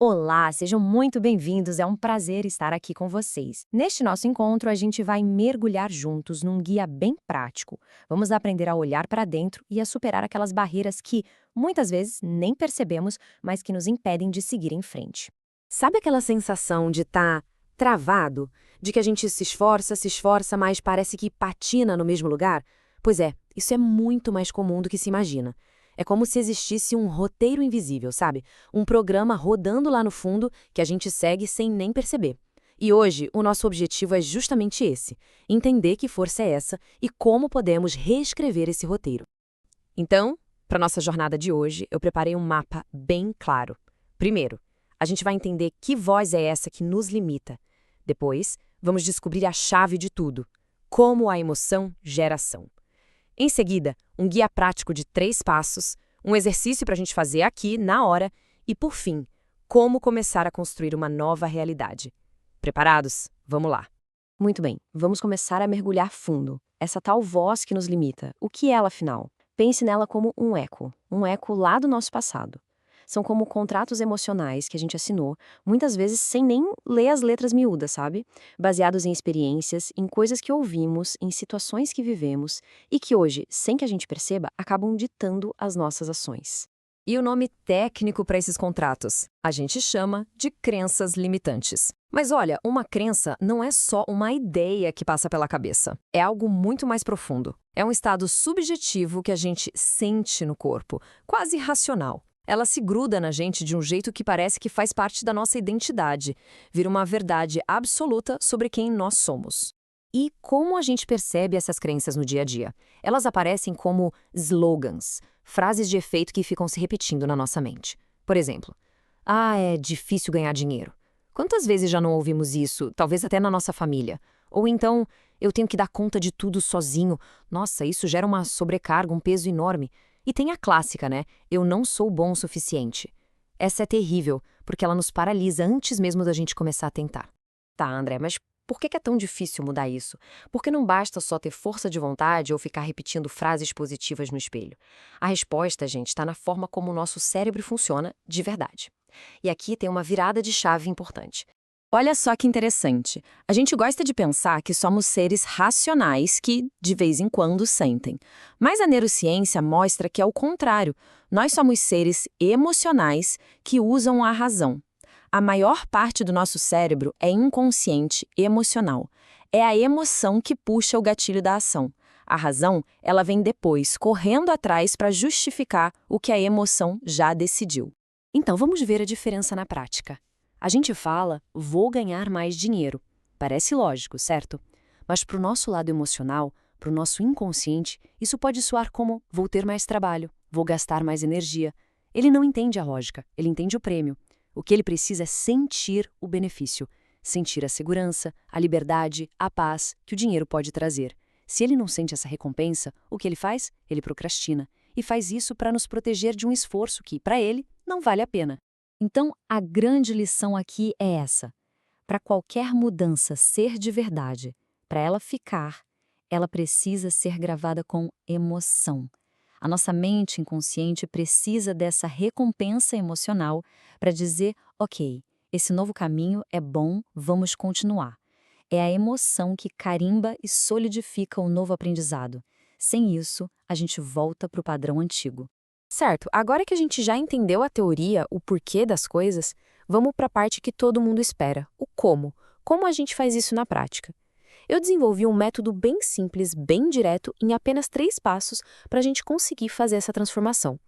Olá, sejam muito bem-vindos. É um prazer estar aqui com vocês. Neste nosso encontro, a gente vai mergulhar juntos num guia bem prático. Vamos aprender a olhar para dentro e a superar aquelas barreiras que, muitas vezes, nem percebemos, mas que nos impedem de seguir em frente. Sabe aquela sensação de estar travado? De que a gente se esforça, mas parece que patina no mesmo lugar? Pois é, isso é muito mais comum do que se imagina. É como se existisse um roteiro invisível, sabe? Um programa rodando lá no fundo que a gente segue sem nem perceber. E hoje, o nosso objetivo é justamente esse: entender que força é essa e como podemos reescrever esse roteiro. Então, para nossa jornada de hoje, eu preparei um mapa bem claro. Primeiro, a gente vai entender que voz é essa que nos limita. Depois, vamos descobrir a chave de tudo: como a emoção gera ação. Em seguida, um guia prático de 3 passos, um exercício para a gente fazer aqui, na hora, e, por fim, como começar a construir uma nova realidade. Preparados? Vamos lá! Muito bem, vamos começar a mergulhar fundo. Essa tal voz que nos limita, o que é ela, afinal? Pense nela como um eco lá do nosso passado. São como contratos emocionais que a gente assinou, muitas vezes sem nem ler as letras miúdas, sabe? Baseados em experiências, em coisas que ouvimos, em situações que vivemos e que hoje, sem que a gente perceba, acabam ditando as nossas ações. E o nome técnico para esses contratos? A gente chama de crenças limitantes. Mas olha, uma crença não é só uma ideia que passa pela cabeça. É algo muito mais profundo. É um estado subjetivo que a gente sente no corpo, quase racional. Ela se gruda na gente de um jeito que parece que faz parte da nossa identidade, vira uma verdade absoluta sobre quem nós somos. E como a gente percebe essas crenças no dia a dia? Elas aparecem como slogans, frases de efeito que ficam se repetindo na nossa mente. Por exemplo, é difícil ganhar dinheiro. Quantas vezes já não ouvimos isso, talvez até na nossa família? Ou então, eu tenho que dar conta de tudo sozinho. Nossa, isso gera uma sobrecarga, um peso enorme. E tem a clássica, né? Eu não sou bom o suficiente. Essa é terrível, porque ela nos paralisa antes mesmo da gente começar a tentar. Tá, André, mas por que é tão difícil mudar isso? Porque não basta só ter força de vontade ou ficar repetindo frases positivas no espelho. A resposta, gente, está na forma como o nosso cérebro funciona de verdade. E aqui tem uma virada de chave importante. Olha só que interessante. A gente gosta de pensar que somos seres racionais que, de vez em quando, sentem. Mas a neurociência mostra que é o contrário. Nós somos seres emocionais que usam a razão. A maior parte do nosso cérebro é inconsciente emocional. É a emoção que puxa o gatilho da ação. A razão, ela vem depois, correndo atrás para justificar o que a emoção já decidiu. Então, vamos ver a diferença na prática. A gente fala, vou ganhar mais dinheiro. Parece lógico, certo? Mas para o nosso lado emocional, para o nosso inconsciente, isso pode soar como vou ter mais trabalho, vou gastar mais energia. Ele não entende a lógica, ele entende o prêmio. O que ele precisa é sentir o benefício, sentir a segurança, a liberdade, a paz que o dinheiro pode trazer. Se ele não sente essa recompensa, o que ele faz? Ele procrastina. E faz isso para nos proteger de um esforço que, para ele, não vale a pena. Então, a grande lição aqui é essa. Para qualquer mudança ser de verdade, para ela ficar, ela precisa ser gravada com emoção. A nossa mente inconsciente precisa dessa recompensa emocional para dizer, ok, esse novo caminho é bom, vamos continuar. É a emoção que carimba e solidifica o novo aprendizado. Sem isso, a gente volta para o padrão antigo. Certo, agora que a gente já entendeu a teoria, o porquê das coisas, vamos para a parte que todo mundo espera, o como. Como a gente faz isso na prática? Eu desenvolvi um método bem simples, bem direto, em apenas 3 passos para a gente conseguir fazer essa transformação.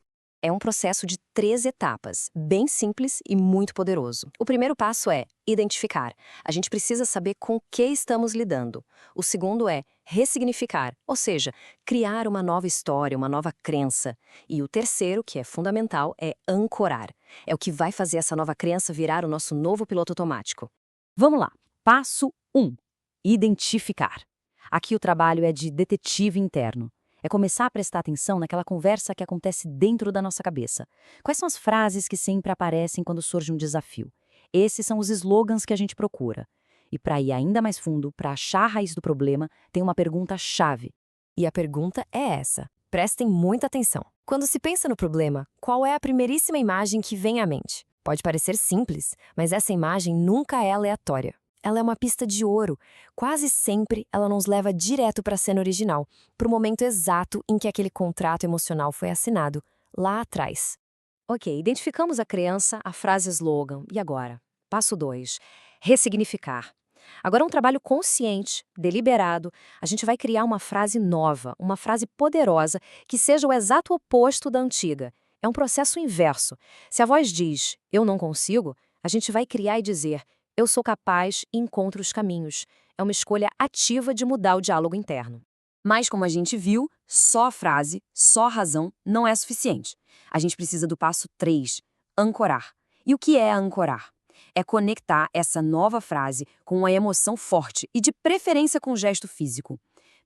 É um processo de 3 etapas, bem simples e muito poderoso. O primeiro passo é identificar. A gente precisa saber com o que estamos lidando. O segundo é ressignificar, ou seja, criar uma nova história, uma nova crença. E o terceiro, que é fundamental, é ancorar. É o que vai fazer essa nova crença virar o nosso novo piloto automático. Vamos lá. Passo 1. Identificar. Aqui o trabalho é de detetive interno. É começar a prestar atenção naquela conversa que acontece dentro da nossa cabeça. Quais são as frases que sempre aparecem quando surge um desafio? Esses são os slogans que a gente procura. E para ir ainda mais fundo, para achar a raiz do problema, tem uma pergunta-chave. E a pergunta é essa. Prestem muita atenção. Quando se pensa no problema, qual é a primeiríssima imagem que vem à mente? Pode parecer simples, mas essa imagem nunca é aleatória. Ela é uma pista de ouro. Quase sempre ela nos leva direto para a cena original, para o momento exato em que aquele contrato emocional foi assinado, lá atrás. Ok, identificamos a crença, a frase slogan. E agora? Passo 2. Ressignificar. Agora é um trabalho consciente, deliberado. A gente vai criar uma frase nova, uma frase poderosa, que seja o exato oposto da antiga. É um processo inverso. Se a voz diz, eu não consigo, a gente vai criar e dizer, eu sou capaz e encontro os caminhos. É uma escolha ativa de mudar o diálogo interno. Mas, como a gente viu, só a frase, só a razão não é suficiente. A gente precisa do passo 3, ancorar. E o que é ancorar? É conectar essa nova frase com uma emoção forte e, de preferência, com um gesto físico.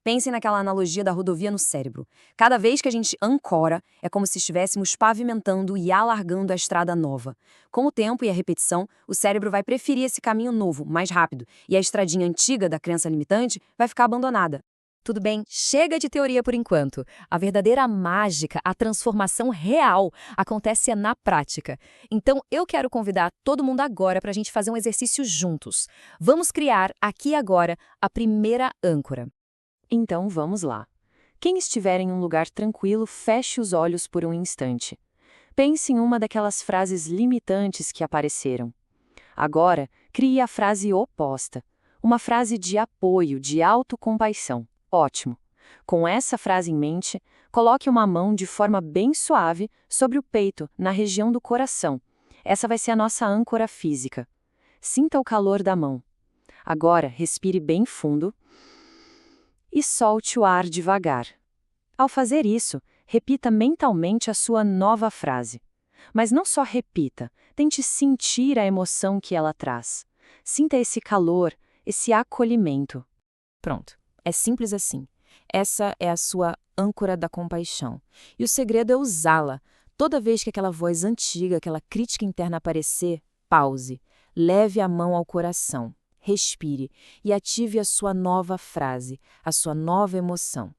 Pensem naquela analogia da rodovia no cérebro. Cada vez que a gente ancora, é como se estivéssemos pavimentando e alargando a estrada nova. Com o tempo e a repetição, o cérebro vai preferir esse caminho novo, mais rápido, e a estradinha antiga da crença limitante vai ficar abandonada. Tudo bem, chega de teoria por enquanto. A verdadeira mágica, a transformação real, acontece na prática. Então, eu quero convidar todo mundo agora para a gente fazer um exercício juntos. Vamos criar, aqui e agora, a primeira âncora. Então vamos lá. Quem estiver em um lugar tranquilo, feche os olhos por um instante. Pense em uma daquelas frases limitantes que apareceram. Agora, crie a frase oposta, uma frase de apoio, de autocompaixão. Ótimo! Com essa frase em mente, coloque uma mão de forma bem suave sobre o peito, na região do coração. Essa vai ser a nossa âncora física. Sinta o calor da mão. Agora, respire bem fundo e solte o ar devagar. Ao fazer isso, repita mentalmente a sua nova frase. Mas não só repita, tente sentir a emoção que ela traz. Sinta esse calor, esse acolhimento. Pronto, é simples assim. Essa é a sua âncora da compaixão. E o segredo é usá-la. Toda vez que aquela voz antiga, aquela crítica interna aparecer, pause, leve a mão ao coração. Respire e ative a sua nova frase, a sua nova emoção.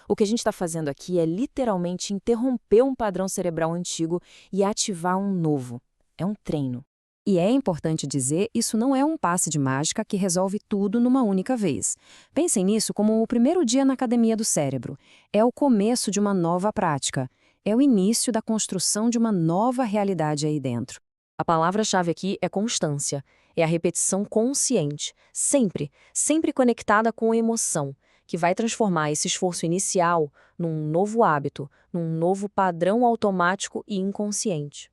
O que a gente está fazendo aqui é literalmente interromper um padrão cerebral antigo e ativar um novo. É um treino. E é importante dizer, isso não é um passe de mágica que resolve tudo numa única vez. Pensem nisso como o primeiro dia na academia do cérebro. É o começo de uma nova prática. É o início da construção de uma nova realidade aí dentro. A palavra-chave aqui é constância. É a repetição consciente, sempre conectada com a emoção, que vai transformar esse esforço inicial num novo hábito, num novo padrão automático e inconsciente.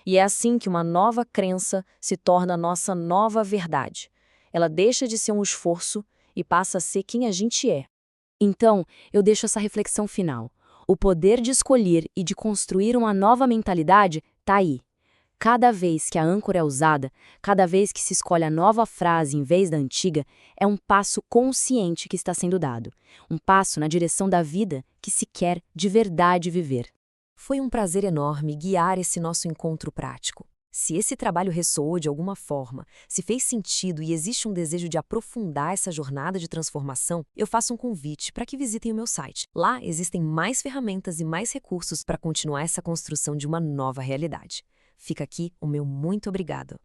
E é assim que uma nova crença se torna a nossa nova verdade. Ela deixa de ser um esforço e passa a ser quem a gente é. Então, eu deixo essa reflexão final. O poder de escolher e de construir uma nova mentalidade está aí. Cada vez que a âncora é usada, cada vez que se escolhe a nova frase em vez da antiga, é um passo consciente que está sendo dado. Um passo na direção da vida que se quer de verdade viver. Foi um prazer enorme guiar esse nosso encontro prático. Se esse trabalho ressoou de alguma forma, se fez sentido e existe um desejo de aprofundar essa jornada de transformação, eu faço um convite para que visitem o meu site. Lá existem mais ferramentas e mais recursos para continuar essa construção de uma nova realidade. Fica aqui o meu muito obrigado.